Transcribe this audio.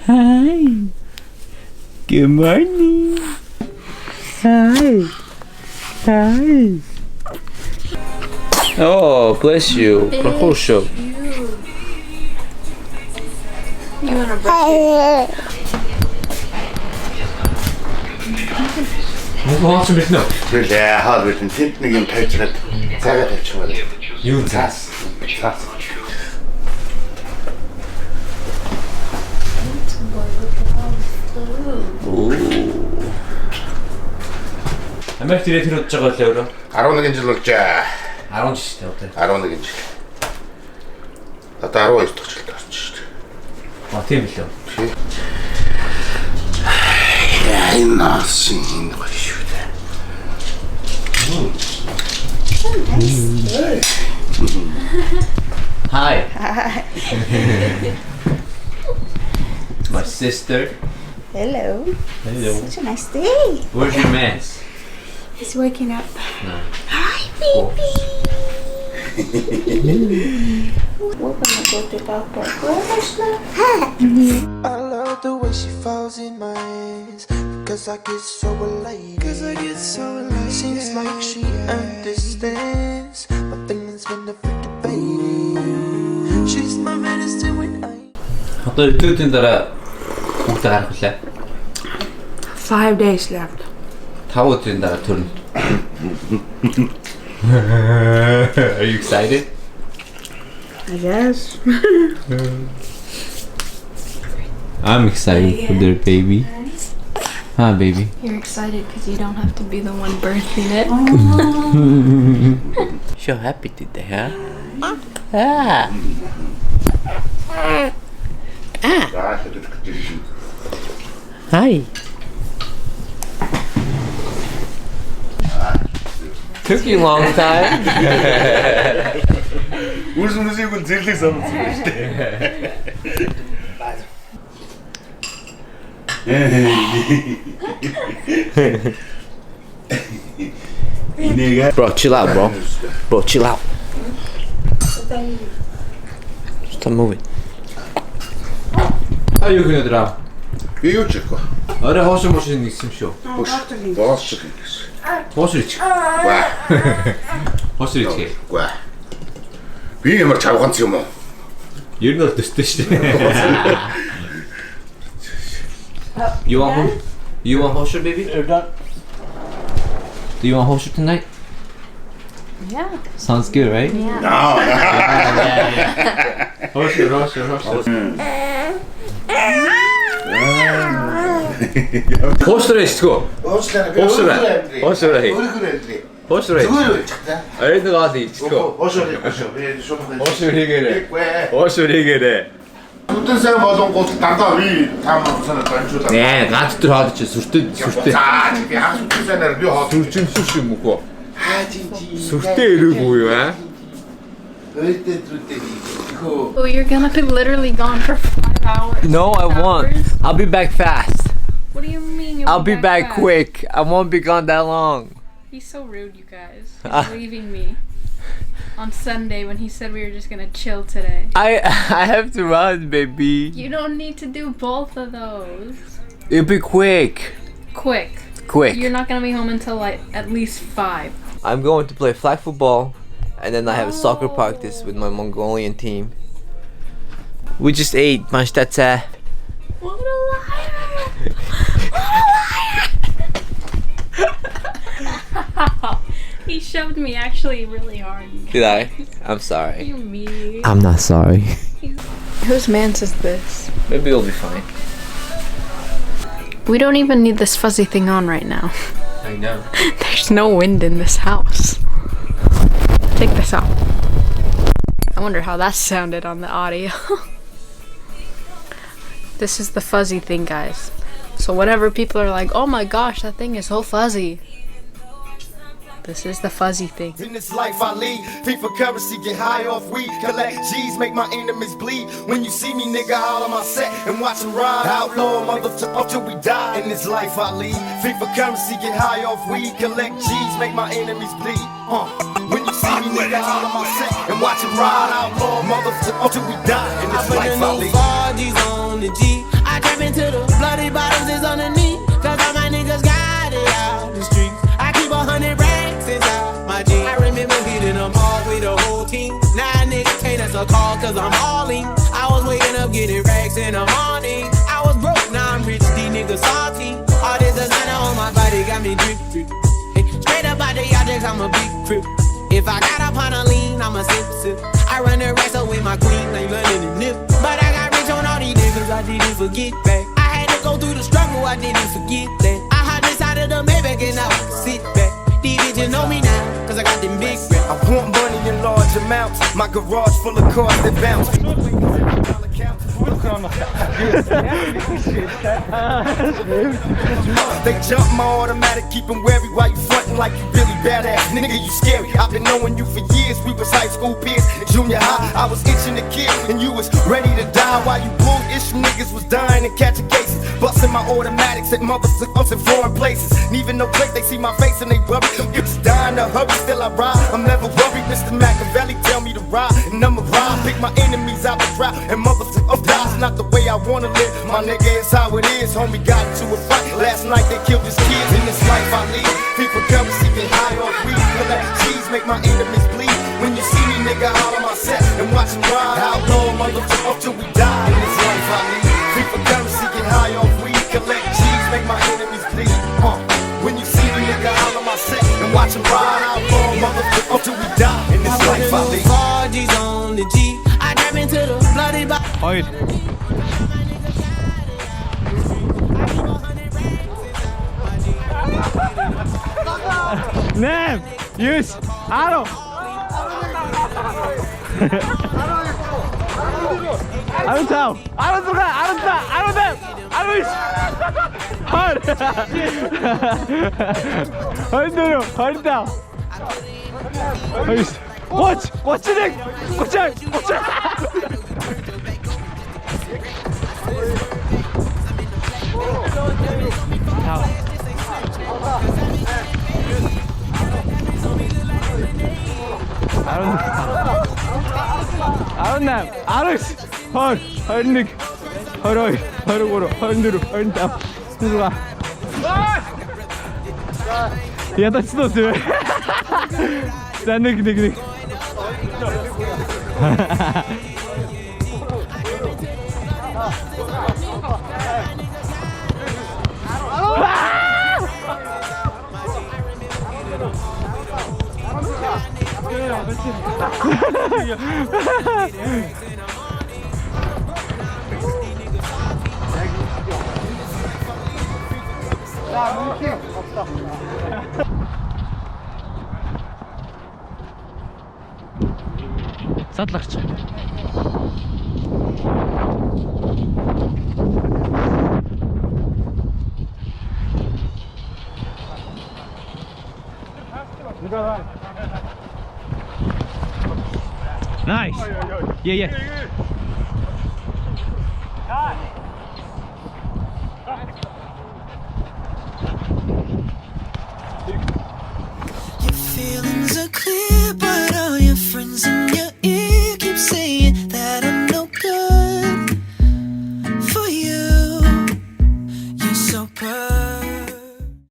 Hi. Good morning. Hi. Hi. Oh, bless you. Proposal. You wanna brush Мөнгө хоосон биш нөө. Тэгэл хаад биш тэнд нэг юм тавьчихад цагаа тавьчихваа. Юу цаас? Цаас. Америкт ирээд тэр удаж байгаа лээ өөрөө. 11 жил болжээ. 10 жил шүү дээ. 11 жил. Одоо 12 дахь жилд орчих шүү дээ. А тийм билүү. Яа энэ шин гоё шүү дээ. Hi. My sister. Hello. Hello. Such a nice day. Where's your man? He's waking up. No. Hi, baby. We're gonna go to Dr. Krishna. I love the way she falls in my hands, cause I get so elated. Seems like she understands my feelings when the freak fading. She's my medicine when I. Одоо өдөөдийн дараа хүүхдээ гарах үлээ. 5 days left. 5 өдрийн дараа төрнө. Are you excited? I guess. I'm excited for their baby. Huh, baby? You're excited because you don't have to be the one birthing it. So happy today, huh? Ah. Hi. Took you a long time. Үрсүнсийг үл зэрлэг санагдсан шүү дээ. Bro, chill out, bro. Bro, chill out. Stop moving. How are you gonna drive? Би юу ч яахгүй. Орой хоошин машин нэгсэн шүү. Боосч гэсэн. Хооширч. Ва. Хооширч. Ва. Би ямар чавганц юм уу? Ер нь бол төстэй шүү дээ. You want hosher, baby? Do you want hosher tonight? Yeah. Sounds good, right? Yeah. Hosher. Hosher is go. Hosher. Айд нэг аа ийч go. Hosher хийгээрэй. Бүтэн сайн болонгууд дандаа би таамаг санаад банжуулаа. Нэ, ганц төр хаад чи сүртэй. За би хагас бүтэн сайнаар би хоод Сүрчин сүш юм уу? тийм. Сүртэй ирээгүй юу аа? Oh, you're gonna be literally gone for 5 hours. No, I 6 won't. hours? I'll be back fast. What do you mean? You'll I'll be back fast? quick. I won't be gone that long. He's so rude, you guys. He's leaving me on Sunday when he said we were just gonna chill today. I have to run, baby. You don't need to do both of those. It'll be quick. Quick. You're not gonna be home until like at least 5. I'm going to play flag football, and then I have a soccer practice with my Mongolian team. We just ate mashtata. What a liar! He shoved me actually really hard. Did I? I'm sorry. You mean? I'm not sorry. Whose man's is this? Maybe it'll be fine. We don't even need this fuzzy thing on right now. I know. There's no wind in this house. Take this out. I wonder how that sounded on the audio. This is the fuzzy thing, guys. So whenever people are like, oh my gosh, that thing is so fuzzy. This is the fuzzy thing. In this life I lead, FIFA currency, get high off weed, collect G's, make my enemies bleed. When you see me, nigga, all on my set and watch them ride. Outlaw, motherfucker, till we die. In this life I lead, FIFA currency, get high off weed, collect G's, make my enemies bleed. When you see me, nigga, all on my set and watch them ride. Outlaw, motherfucker, till we die. In this life I lead. a call cause I'm hauling. I was waking up getting racks in the morning. I was broke, now I'm rich, these niggas salty. All this designer on my body got me drip, drip. Hey, straight up out the objects, I'm a big trip. If I got up on a lean, I'm a sip, sip. I run the racks up with my queen, like London and Nip. But I got rich on all these niggas, I didn't forget back. I had to go through the struggle, I didn't forget that. I hopped inside of the Maybach and now I can sit back. These bitches know me now, cause I got them big racks. I want money in large amounts. My garage full of cars that bounce. They jump my automatic, keep them wary while you frontin' like you really badass. Nigga, you scary. I've been knowing you for years. We was high school peers. In junior high, I was itching to kill, and you was ready to die while you bull issue niggas was dying and catching cases. Busting my automatics at motherfuckers in foreign places. And even no plate, they see my face and they worry. It's dying to hurry, still I ride. I'm never worried. Mr. Machiavelli tell me to ride, and I'ma ride. Pick my enemies out the crowd, and motherfuckers die's not the way I wanna live. My nigga, it's how it is. Homie got into a fight last night. They killed his kids. In this life I lead, people currency get high on weed. Collect cheese, make my enemies bleed. When you see me, nigga, holler my set and watch him ride. Outlaw motherfucker till we die. In this life I lead, people currency get high on weed. Collect cheese, make my enemies bleed. When you see me, nigga, holler my set and watch him ride. Outlaw motherfucker till we die. In this life I lead. 4G's on the G. I trap into the bloody body. Hayır. Nem! 100! Alo! Alo tao! Alo druga! Alo dva! Alo dem! Alo iść! Chodź! Chodź duru! Chodź tao! Chodź! Chodź! Chodź synek! Chodź! Chodź! 아론남, 아로스, 헐, 헐닉, 헐어이, 헐고로, 헐누루, 헐담, 누가? 야, 나 진짜 돼. 나 닉. Садлахч. Nice. Yeah. You feeling